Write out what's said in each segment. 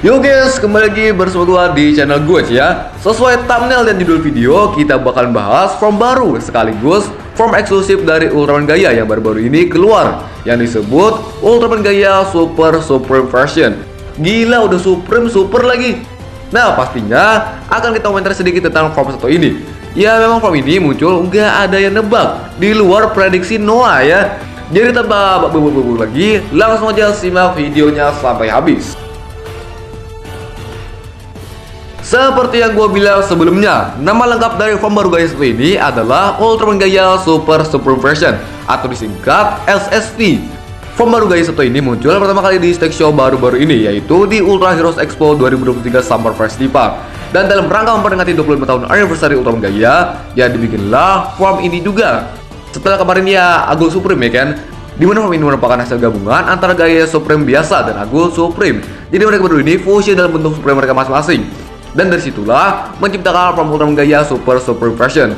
Yo guys, kembali lagi bersama gua di channel gue ya. Sesuai thumbnail dan judul video, kita bakal bahas form baru sekaligus form eksklusif dari Ultraman Gaia yang baru-baru ini keluar, yang disebut Ultraman Gaia Super Supreme Version. Gila, udah super lagi. Nah, pastinya akan kita komentar sedikit tentang form satu ini. Ya, memang form ini muncul nggak ada yang nebak di luar prediksi Noah ya. Jadi tanpa buru-buru lagi, langsung aja simak videonya sampai habis. Seperti yang gue bilang sebelumnya, nama lengkap dari form baru Gaia 1 ini adalah Ultraman Gaia Super Supreme Version atau disingkat SSV. Form baru Gaia 1 ini muncul pertama kali di stage show baru-baru ini, yaitu di Ultra Heroes Expo 2023 Summer Festival. Dan dalam rangka memperingati 25 tahun anniversary Ultraman Gaia, ya dibikinlah form ini juga. Setelah kemarin ya Agul Supreme ya kan, dimana form ini merupakan hasil gabungan antara Gaia Supreme biasa dan Agul Supreme. Jadi mereka berdua ini fusion dalam bentuk Supreme mereka masing-masing. Dan dari situlah menciptakan form Ultraman Gaia Super Supreme Version.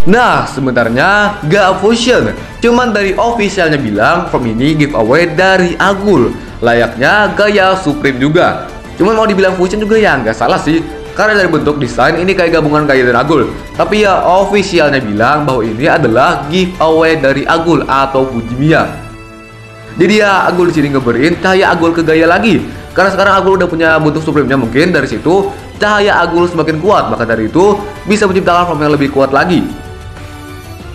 Nah, sebenarnya gak fusion, cuman dari officialnya bilang form ini giveaway dari Agul, layaknya Gaia Supreme juga. Cuman mau dibilang fusion juga ya nggak salah sih, karena dari bentuk desain ini kayak gabungan Gaia dan Agul. Tapi ya officialnya bilang bahwa ini adalah giveaway dari Agul atau Fujimiya. Jadi ya Agul di sini ngeberin cahaya Agul ke Gaia lagi, karena sekarang Agul udah punya bentuk Supreme-nya. Mungkin dari situ cahaya Agul semakin kuat, maka dari itu bisa menciptakan form yang lebih kuat lagi.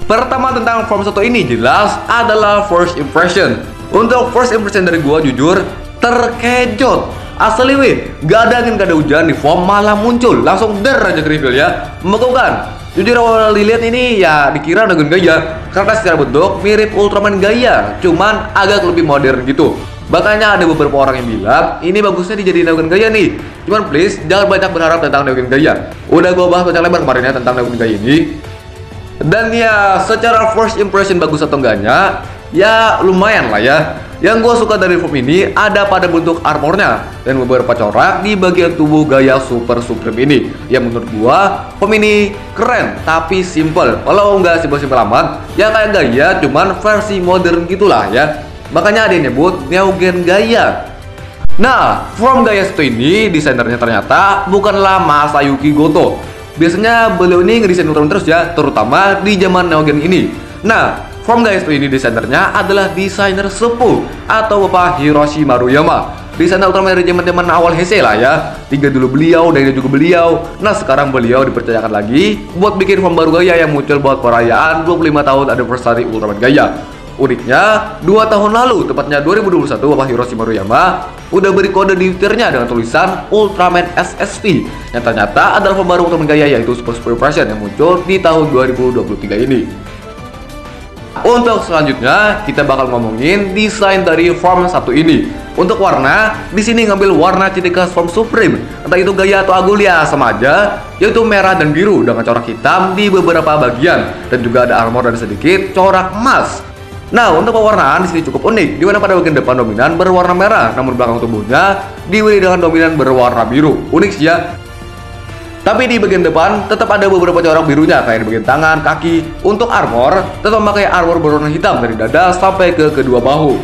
Pertama tentang form satu ini jelas adalah first impression. Untuk first impression dari gua jujur terkejut. Asli wih, gak ada angin gak ada hujan di form malah muncul, langsung der aja ke reveal ya. Membekukan. Jujur awal dilihat ini ya dikira Dragon Gaia, karena secara bentuk mirip Ultraman Gaia, cuman agak lebih modern gitu. Makanya ada beberapa orang yang bilang ini bagusnya dijadiin Dragon Gaia nih. Cuman please jangan banyak berharap tentang Dragon Gaia. Udah gue bahas banyak lebar kemarin ya tentang Dragon Gaia ini. Dan ya secara first impression bagus atau enggaknya, ya lumayan lah ya. Yang gue suka dari form ini ada pada bentuk armornya dan beberapa corak di bagian tubuh Gaia Super Supreme ini. Yang menurut gue form ini keren tapi simple. Kalau nggak simpel-simpel amat, ya kayak Gaia cuman versi modern gitulah ya. Makanya ada yang nyebut Neogen Gaia. Nah, form Gaia 1 ini desainernya ternyata bukanlah Masayuki Goto. Biasanya beliau ini ngedesain Ultraman terus ya, terutama di zaman Neogen ini. Nah, form Gaia 1 ini desainernya adalah desainer sepuh atau Bapak Hiroshi Maruyama. Desainer Ultraman dari zaman awal Heisei lah ya. 3 dulu beliau dan ini juga beliau. Nah, sekarang beliau dipercayakan lagi buat bikin form baru Gaia yang muncul buat perayaan 25 tahun anniversary Ultraman Gaia. Uniknya, 2 tahun lalu, tepatnya 2021, Bapak Hiroshi Maruyama udah beri kode di Twitternya dengan tulisan Ultraman SSV, yang ternyata adalah form baru Ultraman Gaia yaitu Super Supreme Version yang muncul di tahun 2023 ini. Untuk selanjutnya, kita bakal ngomongin desain dari form satu ini. Untuk warna, di sini ngambil warna ciri khas form Supreme, entah itu Gaia atau Agul ya sama aja, yaitu merah dan biru dengan corak hitam di beberapa bagian, dan juga ada armor dan sedikit corak emas. Nah, untuk pewarnaan di sini cukup unik, di mana pada bagian depan dominan berwarna merah, namun belakang tubuhnya diwiri dengan dominan berwarna biru. Unik sih ya. Tapi di bagian depan tetap ada beberapa corak birunya, kayak di bagian tangan, kaki. Untuk armor, tetap memakai armor berwarna hitam dari dada sampai ke kedua bahu.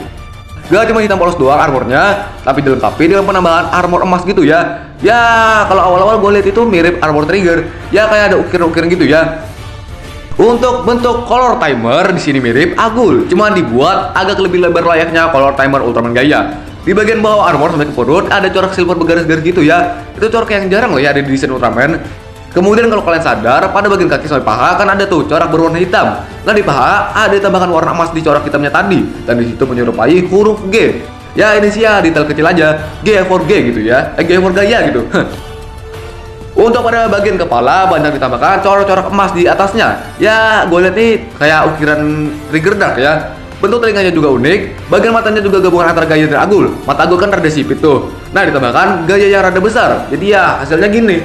Gak cuma hitam polos doang armornya, tapi dilengkapi dengan penambahan armor emas gitu ya. Ya, kalau awal-awal gue lihat itu mirip armor trigger, ya kayak ada ukiran-ukiran gitu ya. Untuk bentuk color timer di sini mirip Agul, cuma dibuat agak lebih lebar layaknya color timer Ultraman Gaia. Di bagian bawah armor sampai ke perut ada corak silver bergaris-garis gitu ya. Itu corak yang jarang loh ya ada di desain Ultraman. Kemudian kalau kalian sadar, pada bagian kaki sampai paha kan ada tuh corak berwarna hitam. Nah di paha ada tambahkan warna emas di corak hitamnya tadi, dan di situ menyerupai huruf G. Ya ini sih ya detail kecil aja, G for G gitu ya, G for Gaia gitu. Untuk pada bagian kepala banyak ditambahkan corak-corak emas di atasnya. Ya, gue lihat nih kayak ukiran trigger dark ya. Bentuk telinganya juga unik. Bagian matanya juga gabungan antara Gaia dan Agul. Mata Agul kan rada sipit tuh. Nah, ditambahkan Gaia yang rada besar. Jadi ya hasilnya gini.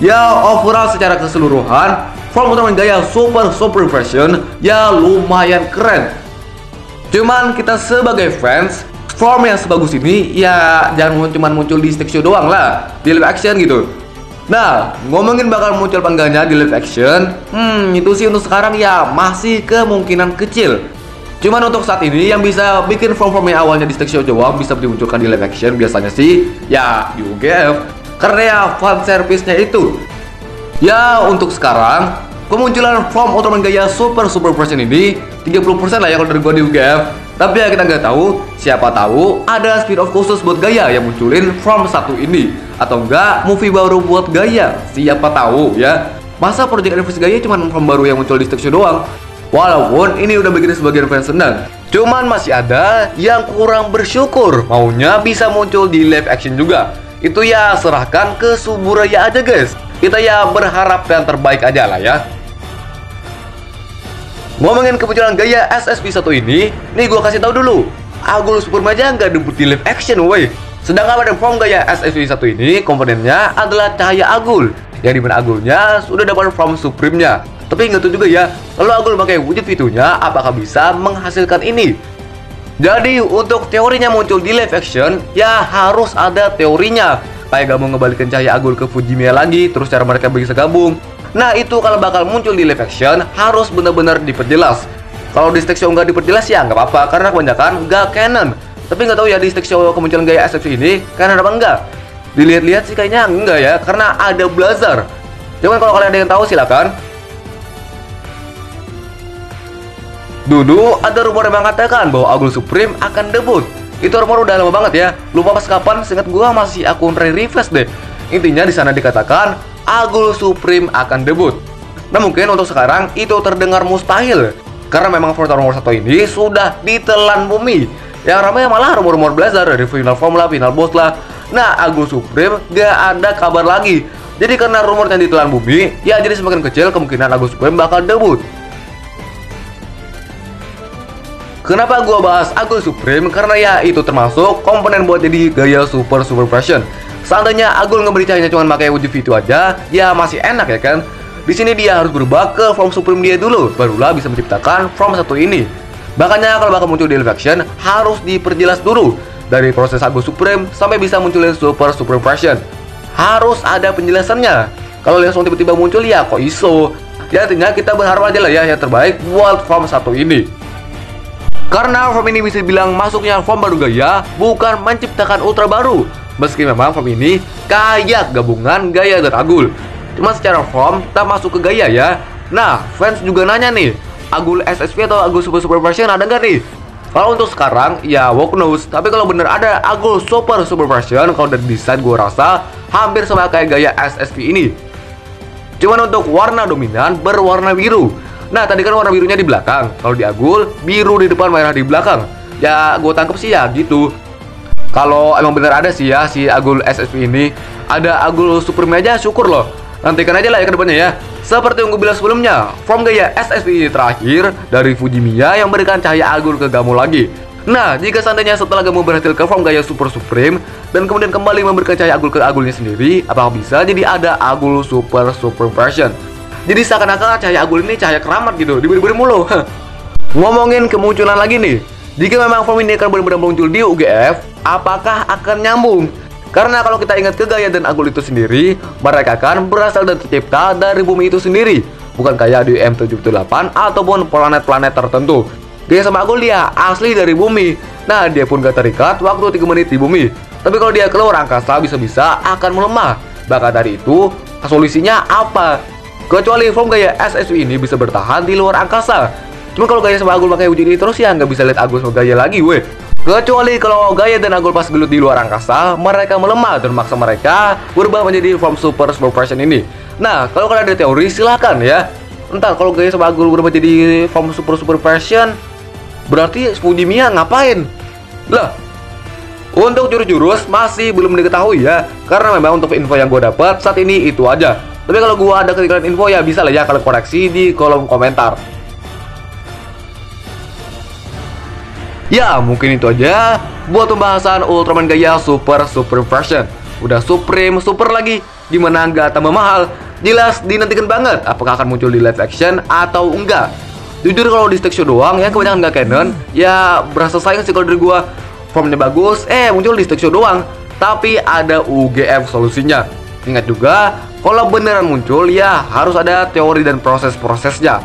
Ya, overall secara keseluruhan form Ultraman Gaia Super Supreme Version ya lumayan keren. Cuman kita sebagai fans, form yang sebagus ini ya jangan cuma muncul di stage show doang lah, di live action gitu. Nah, ngomongin bakal muncul pangganya di live action, itu sih untuk sekarang ya masih kemungkinan kecil. Cuman untuk saat ini yang bisa bikin form-form yang awalnya di Stack Show doang bisa dimunculkan di live action biasanya sih ya di UGF, karena ya fan service-nya itu. Ya untuk sekarang kemunculan form Ultraman gaya super version ini 30% lah ya kalau dari gua di UGF. Tapi ya kita nggak tahu, siapa tahu ada spin-off khusus buat gaya yang munculin form satu ini, atau enggak movie baru buat gaya, siapa tahu ya. Masa project anniversary gaya cuma form baru yang muncul di Stack Show doang? Walaupun ini udah bikin sebagian fans senang, cuman masih ada yang kurang bersyukur maunya bisa muncul di live action juga. Itu ya serahkan ke Suburaya aja guys. Kita ya berharap yang terbaik aja lah ya. Ngomongin kemunculan gaya SSV1 ini, nih gua kasih tahu dulu, Agul Supreme aja nggak debut di live action woi. Sedangkan pada form gaya SSV1 ini komponennya adalah cahaya Agul, yang dimana Agulnya sudah dapat form Supreme-nya. Tapi nggak tahu juga ya, kalau Agul pakai wujud Vitunya apakah bisa menghasilkan ini. Jadi untuk teorinya muncul di live action, ya harus ada teorinya. Kayak gak mau ngebalikin cahaya Agul ke Fujimiya lagi, terus cara mereka bisa gabung. Nah itu kalau bakal muncul di live action harus benar-benar diperjelas. Kalau di Stack Show nggak diperjelas ya nggak apa-apa, karena kebanyakan nggak canon. Tapi nggak tahu ya di Stack Show kemunculan gaya SFC ini canon apa enggak. Dilihat-lihat sih kayaknya enggak ya, karena ada Blazar. Cuman kalau kalian ada yang tahu silakan. Dulu ada rumor yang mengatakan bahwa Agul Supreme akan debut. Itu rumor udah lama banget ya. Lupa pas kapan, seingat gua masih akun Revives deh. Intinya di sana dikatakan Agul Supreme akan debut. Nah mungkin untuk sekarang itu terdengar mustahil, karena memang rumor satu ini sudah ditelan bumi. Yang ramai malah rumor-rumor Blazar dari final form lah, final boss lah. Nah Agul Supreme gak ada kabar lagi. Jadi karena rumornya ditelan bumi, ya jadi semakin kecil kemungkinan Agul Supreme bakal debut. Kenapa gua bahas Agul Supreme? Karena ya itu termasuk komponen buat jadi gaya super version. Seandainya Agul ngeberi cahayanya cuma pakai wujud Vitu aja, ya masih enak ya kan. Di sini dia harus berubah ke form Supreme dia dulu, barulah bisa menciptakan form satu ini. Makanya kalau bakal muncul di live action harus diperjelas dulu dari proses Agul Supreme sampai bisa munculin super version. Harus ada penjelasannya. Kalau langsung tiba-tiba muncul ya kok iso. Ya intinya kita berharap aja lah ya yang terbaik buat form satu ini. Karena form ini bisa dibilang masuknya form baru gaya, bukan menciptakan ultra baru. Meski memang form ini kayak gabungan gaya dan Agul, cuma secara form tak masuk ke gaya ya. Nah fans juga nanya nih, Agul SSV atau Agul super version ada nggak nih? Kalau untuk sekarang ya walk knows, tapi kalau bener ada Agul super version, kalau dari desain gue rasa hampir sama kayak gaya SSV ini. Cuman untuk warna dominan berwarna biru. Nah tadi kan warna birunya di belakang, kalau di Agul biru di depan, merah di belakang. Ya gue tangkep sih ya gitu. Kalau emang bener ada sih ya si Agul SSV ini, ada Agul Supreme aja syukur loh. Nantikan aja lah ya ke depannya ya. Seperti yang gue bilang sebelumnya, form gaya SSV ini terakhir dari Fujimiya yang berikan cahaya Agul ke Gamu lagi. Nah jika seandainya setelah Gamu berhasil ke form gaya Super Supreme dan kemudian kembali memberikan cahaya Agul ke Agulnya sendiri, apakah bisa jadi ada Agul super version? Jadi seakan-akan cahaya Agul ini cahaya keramat gitu, diberi-beri mulu. Ngomongin kemunculan lagi nih, jika memang form ini akan benar-benar muncul di UGF, apakah akan nyambung? Karena kalau kita ingat ke gaya dan Agul itu sendiri, mereka kan berasal dan tercipta dari bumi itu sendiri, bukan kayak di M778 ataupun planet-planet tertentu. Gaya sama Agul dia asli dari bumi. Nah dia pun gak terikat waktu 3 menit di bumi. Tapi kalau dia keluar angkasa bisa-bisa akan melemah. Bahkan dari itu, solusinya apa? Kecuali form gaya SSV ini bisa bertahan di luar angkasa. Cuma kalau gaya sama Agul pakai wujud ini terus ya nggak bisa lihat Agul sama gaya lagi weh. Kecuali kalau gaya dan Agul pas gelut di luar angkasa, mereka melemah dan maksa mereka berubah menjadi form super version ini. Nah kalau kalian ada teori silahkan ya. Entah kalau gaya sama Agul berubah jadi form super version, berarti Fujimiya ngapain? Lah, untuk jurus-jurus masih belum diketahui ya. Karena memang untuk info yang gue dapat saat ini itu aja. Tapi kalau gua ada ketinggalan info ya bisa lah ya kalian koreksi di kolom komentar. Ya mungkin itu aja buat pembahasan Ultraman gaya super version. Udah Supreme super lagi, gimana nggak tambah mahal? Jelas dinantikan banget apakah akan muncul di live action atau enggak. Jujur kalau di Stack Show doang ya kebanyakan nggak canon, ya berasa sayang sih kalau dari gua. Formnya bagus, muncul di Stack Show doang. Tapi ada UGF solusinya. Ingat juga, kalau beneran muncul ya harus ada teori dan proses-prosesnya.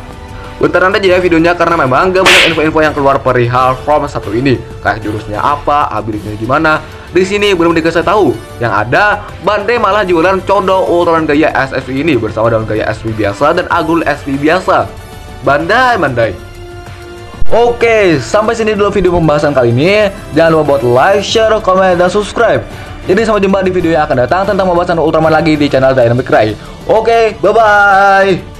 Bentaran aja ya videonya karena memang gak banyak info-info yang keluar perihal From satu ini. Kayak jurusnya apa, ability-nya gimana. Di sini belum dikasih tahu. Yang ada, Bandai malah jualan Chodo Ultraman Gaya SSV ini bersama dengan Gaya SV biasa dan Agul SV biasa. Bandai. Oke, sampai sini dulu video pembahasan kali ini. Jangan lupa buat like, share, komen, dan subscribe. Jadi sampai jumpa di video yang akan datang tentang pembahasan Ultraman lagi di channel Dynamic Rai. Oke, bye-bye.